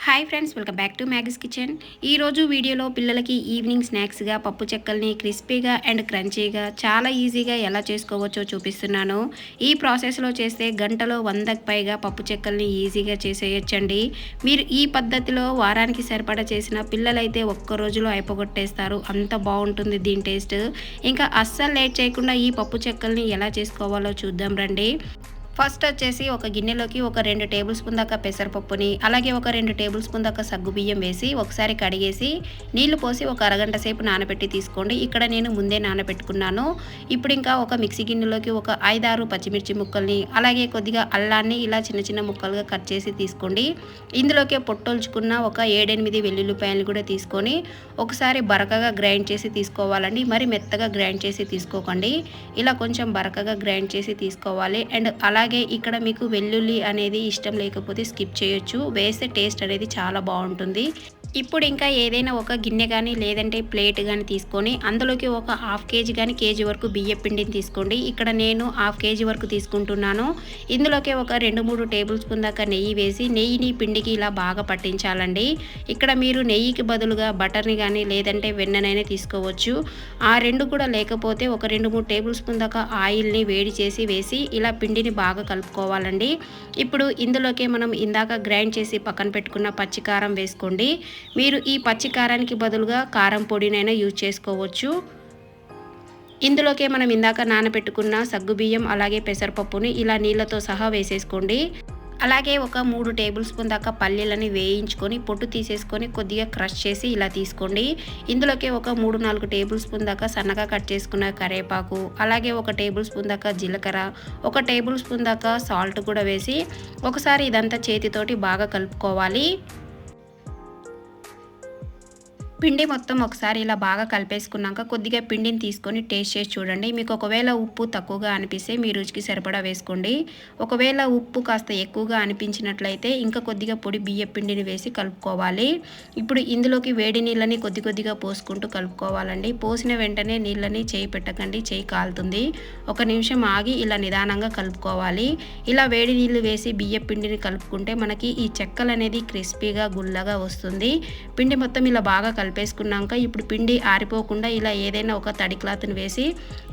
Hi friends, welcome back to Maggie's kitchen. ఈరోజు వీడియోలో పిల్లలకి ఈవినింగ్ స్నాక్స్గా పప్పు చెక్కల్ని క్రిస్పీగా అండ్ క్రంచీగా చాలా ఈజీగా ఎలా చేసుకోవచ్చో చూపిస్తున్నాను. ఈ ప్రాసెస్లో చేస్తే గంటలో 100కి పైగా పప్పు చెక్కల్ని ఈజీగా చేసేయచ్చండి. మీరు ఈ పద్ధతిలో వారానికి సరిపడా చేసిన పిల్లలైతే ఒక్క రోజులో అయిపోగొట్టేస్తారు. అంత బాగుంటుంది దీని టేస్ట్. ఇంకా అస్సలు లేట్ చేయకుండా ఈ పప్పు చెక్కల్ని ఎలా చేసుకోవాలో చూద్దాం రండి. ఫస్ట్ వచ్చేసి ఒక గిన్నెలోకి ఒక 2 టేబుల్ స్పూన్ దాకా పెసరపప్పుని, అలాగే ఒక 2 టేబుల్ స్పూన్ దాకా సగ్గుబియ్యం వేసి ఒకసారి కడిగేసి నీళ్లు పోసి ఒక అరగంట సేపు నానబెట్టి తీసుకోండి. ఇక్కడ నేను ముందే నానబెట్టుకున్నాను. ఇప్పుడు ఇంకా ఒక మిక్సీ గిన్నెలోకి ఒక 5-6 పచ్చిమిర్చి ముక్కల్ని, అలాగే కొద్దిగా అల్లాన్ని ఇలా చిన్న చిన్న ముక్కలుగా కట్ చేసి తీసుకోండి. ఇందులోకి పొట్టొల్చుకున్న ఒక 7-8 వెల్లుల్లిపాయలు కూడా తీసుకొని ఒకసారి బరకగా గ్రైండ్ చేసి తీసుకోవాలండి. మరి మెత్తగా గ్రైండ్ చేసి తీసుకోకండి. ఇలా కొంచెం బరకగా గ్రైండ్ చేసి తీసుకోవాలి. అండ్ అలాగే ఇక్కడ మీకు వెల్లుల్లి అనేది ఇష్టం లేకపోతే స్కిప్ చేయొచ్చు. వేస్తే టేస్ట్ అనేది చాలా బాగుంటుంది. ఇప్పుడు ఇంకా ఏదైనా ఒక గిన్నె కానీ లేదంటే ప్లేట్ కానీ తీసుకొని అందులోకి ఒక 1/2 కేజీ కానీ కేజీ వరకు బియ్య పిండిని తీసుకోండి. ఇక్కడ నేను 1/2 కేజీ వరకు తీసుకుంటున్నాను. ఇందులోకి ఒక 2-3 టేబుల్ స్పూన్ దాకా నెయ్యి వేసి నెయ్యిని పిండికి ఇలా బాగా పట్టించాలండి. ఇక్కడ మీరు నెయ్యికి బదులుగా బటర్ని కానీ లేదంటే వెన్ననైనా తీసుకోవచ్చు. ఆ రెండు కూడా లేకపోతే ఒక 2-3 టేబుల్ స్పూన్ దాకా ఆయిల్ని వేడి చేసి వేసి ఇలా పిండిని బాగా కలుపుకోవాలండి. ఇప్పుడు ఇందులోకి మనం ఇందాక గ్రైండ్ చేసి పక్కన పెట్టుకున్న పచ్చికారం వేసుకోండి. మీరు ఈ పచ్చి కారానికి బదులుగా కారం పొడినైనా యూజ్ చేసుకోవచ్చు. ఇందులోకే మనం ఇందాక నానబెట్టుకున్న సగ్గుబియ్యం అలాగే పెసరపప్పుని ఇలా నీళ్ళతో సహా వేసేసుకోండి. అలాగే ఒక 3 టేబుల్ స్పూన్ దాకా పల్లీలని వేయించుకొని పొట్టు తీసేసుకొని కొద్దిగా క్రష్ చేసి ఇలా తీసుకోండి. ఇందులోకి ఒక 3-4 టేబుల్ స్పూన్ దాకా సన్నగా కట్ చేసుకున్న కరివేపాకు, అలాగే ఒక టేబుల్ స్పూన్ దాకా జీలకర్ర, ఒక టేబుల్ స్పూన్ దాకా సాల్ట్ కూడా వేసి ఒకసారి ఇదంతా చేతితోటి బాగా కలుపుకోవాలి. పిండి మొత్తం ఒకసారి ఇలా బాగా కలిపేసుకున్నాక కొద్దిగా పిండిని తీసుకొని టేస్ట్ చేసి చూడండి. మీకు ఒకవేళ ఉప్పు తక్కువగా అనిపిస్తే మీ రుచికి సరిపడా వేసుకోండి. ఒకవేళ ఉప్పు కాస్త ఎక్కువగా అనిపించినట్లయితే ఇంకా కొద్దిగా పొడి బియ్య పిండిని వేసి కలుపుకోవాలి. ఇప్పుడు ఇందులోకి వేడి నీళ్ళని కొద్దిగా పోసుకుంటూ కలుపుకోవాలండి. పోసిన వెంటనే నీళ్ళని చేయి పెట్టకండి, చేయి కాలుతుంది. 1 నిమిషం ఆగి ఇలా నిదానంగా కలుపుకోవాలి. ఇలా వేడి నీళ్ళు వేసి బియ్య పిండిని కలుపుకుంటే మనకి ఈ చెక్కలు అనేది క్రిస్పీగా గుల్లగా వస్తుంది. పిండి మొత్తం ఇలా బాగా కలిపేసుకున్నాక ఇప్పుడు పిండి ఆరిపోకుండా ఇలా ఏదైనా ఒక తడి క్లాత్ని వేసి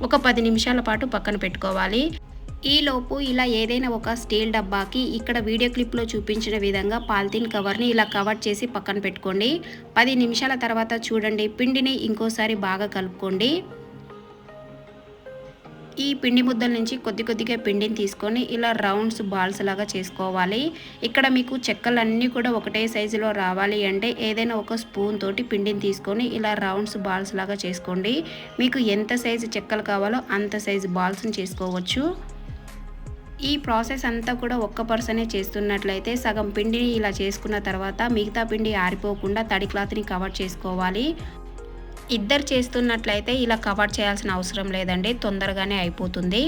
ఒక 10 నిమిషాల పాటు పక్కన పెట్టుకోవాలి. ఈలోపు ఇలా ఏదైనా ఒక స్టీల్ డబ్బాకి ఇక్కడ వీడియో క్లిప్లో చూపించిన విధంగా పాలిథిన్ కవర్ని ఇలా కవర్ చేసి పక్కన పెట్టుకోండి. 10 నిమిషాల తర్వాత చూడండి, పిండిని ఇంకోసారి బాగా కలుపుకోండి. ఈ పిండి ముద్దల నుంచి కొద్దిగా పిండిని తీసుకొని ఇలా రౌండ్స్ బాల్స్ లాగా చేసుకోవాలి. ఇక్కడ మీకు చెక్కలన్నీ కూడా ఒకటే సైజులో రావాలి అంటే ఏదైనా ఒక స్పూన్ తోటి పిండిని తీసుకొని ఇలా రౌండ్స్ బాల్స్ లాగా చేసుకోండి. మీకు ఎంత సైజు చెక్కలు కావాలో అంత సైజు బాల్స్ని చేసుకోవచ్చు. ఈ ప్రాసెస్ అంతా కూడా ఒక్క పర్సనే చేస్తున్నట్లయితే సగం పిండిని ఇలా చేసుకున్న తర్వాత మిగతా పిండి ఆరిపోకుండా తడి క్లాత్ని కవర్ చేసుకోవాలి. ఇద్దరు చేస్తున్నట్లయితే ఇలా కవర్ చేయాల్సిన అవసరం లేదండి, తొందరగానే అయిపోతుంది.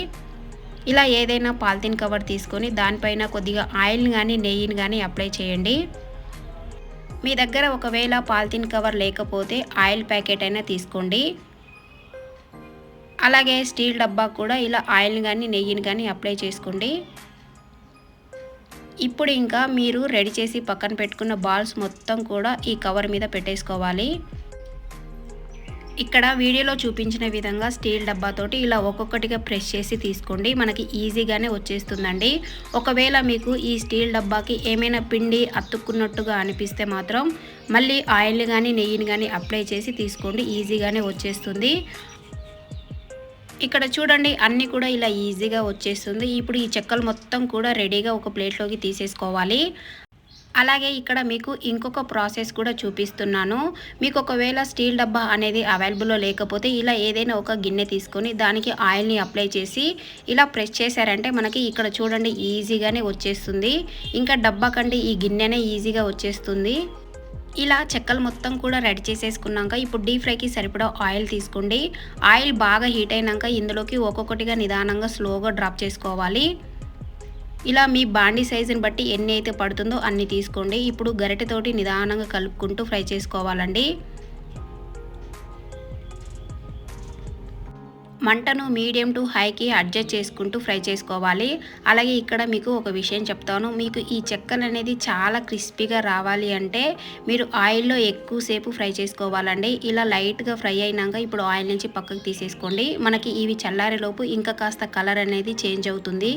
ఇలా ఏదైనా పాలిథిన్ కవర్ తీసుకొని దానిపైన కొద్దిగా ఆయిల్ని కానీ నెయ్యిని కానీ అప్లై చేయండి. మీ దగ్గర ఒకవేళ పాలిథిన్ కవర్ లేకపోతే ఆయిల్ ప్యాకెట్ అయినా తీసుకోండి. అలాగే స్టీల్ డబ్బా కూడా ఇలా ఆయిల్ని కానీ నెయ్యిని కానీ అప్లై చేసుకోండి. ఇప్పుడు ఇంకా మీరు రెడీ చేసి పక్కన పెట్టుకున్న బాల్స్ మొత్తం కూడా ఈ కవర్ మీద పెట్టేసుకోవాలి. ఇక్కడ వీడియోలో చూపించిన విధంగా స్టీల్ డబ్బాతోటి ఇలా ఒక్కొక్కటిగా ప్రెస్ చేసి తీసుకోండి. మనకి ఈజీగానే వచ్చేస్తుందండి. ఒకవేళ మీకు ఈ స్టీల్ డబ్బాకి ఏమైనా పిండి అతుక్కున్నట్టుగా అనిపిస్తే మాత్రం మళ్ళీ ఆయిల్ని కానీ నెయ్యిని కానీ అప్లై చేసి తీసుకోండి, ఈజీగానే వచ్చేస్తుంది. ఇక్కడ చూడండి, అన్నీ కూడా ఇలా ఈజీగా వచ్చేస్తుంది. ఇప్పుడు ఈ చెక్కలు మొత్తం కూడా రెడీగా ఒక ప్లేట్లోకి తీసేసుకోవాలి. అలాగే ఇక్కడ మీకు ఇంకొక ప్రాసెస్ కూడా చూపిస్తున్నాను. మీకు ఒకవేళ స్టీల్ డబ్బా అనేది అవైలబుల్లో లేకపోతే ఇలా ఏదైనా ఒక గిన్నె తీసుకొని దానికి ఆయిల్ని అప్లై చేసి ఇలా ప్రెస్ చేశారంటే మనకి ఇక్కడ చూడండి ఈజీగానే వచ్చేస్తుంది. ఇంకా డబ్బా కంటే ఈ గిన్నెనే ఈజీగా వచ్చేస్తుంది. ఇలా చెక్కలు మొత్తం కూడా రెడీ చేసేసుకున్నాక ఇప్పుడు డీప్ ఫ్రైకి సరిపడా ఆయిల్ తీసుకోండి. ఆయిల్ బాగా హీట్ అయినాక ఇందులోకి ఒక్కొక్కటిగా నిదానంగా స్లోగా డ్రాప్ చేసుకోవాలి. ఇలా మీ బాండీ సైజుని బట్టి ఎన్ని అయితే పడుతుందో అన్ని తీసుకోండి. ఇప్పుడు గరిటెతోటి నిదానంగా కలుపుకుంటూ ఫ్రై చేసుకోవాలండి. మంటను మీడియం టు హైకి అడ్జస్ట్ చేసుకుంటూ ఫ్రై చేసుకోవాలి. అలాగే ఇక్కడ మీకు ఒక విషయం చెప్తాను. మీకు ఈ చెక్కలు అనేది చాలా క్రిస్పీగా రావాలి అంటే మీరు ఆయిల్లో ఎక్కువసేపు ఫ్రై చేసుకోవాలండి. ఇలా లైట్గా ఫ్రై అయినాక ఇప్పుడు ఆయిల్ నుంచి పక్కకు తీసేసుకోండి. మనకి ఇవి చల్లారేలోపు ఇంకా కాస్త కలర్ అనేది చేంజ్ అవుతుంది.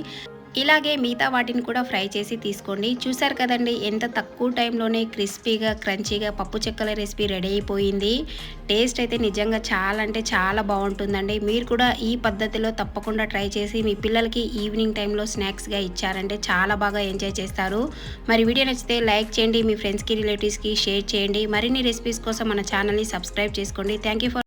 ఇలాగే మిగతా వాటిని కూడా ఫ్రై చేసి తీసుకోండి. చూసారు కదండి, ఎంత తక్కువ టైంలోనే క్రిస్పీగా క్రంచీగా పప్పు చెక్కల రెసిపీ రెడీ అయిపోయింది. టేస్ట్ అయితే నిజంగా చాలా అంటే చాలా బాగుంటుందండి. మీరు కూడా ఈ పద్ధతిలో తప్పకుండా ట్రై చేసి మీ పిల్లలకి ఈవినింగ్ టైంలో స్నాక్స్గా ఇచ్చారంటే చాలా బాగా ఎంజాయ్ చేస్తారు. మరి వీడియో నచ్చితే లైక్ చేయండి, మీ ఫ్రెండ్స్కి రిలేటివ్స్కి షేర్ చేయండి. మరిన్ని రెసిపీస్ కోసం మన ఛానల్ని సబ్స్క్రైబ్ చేసుకోండి. Thank you for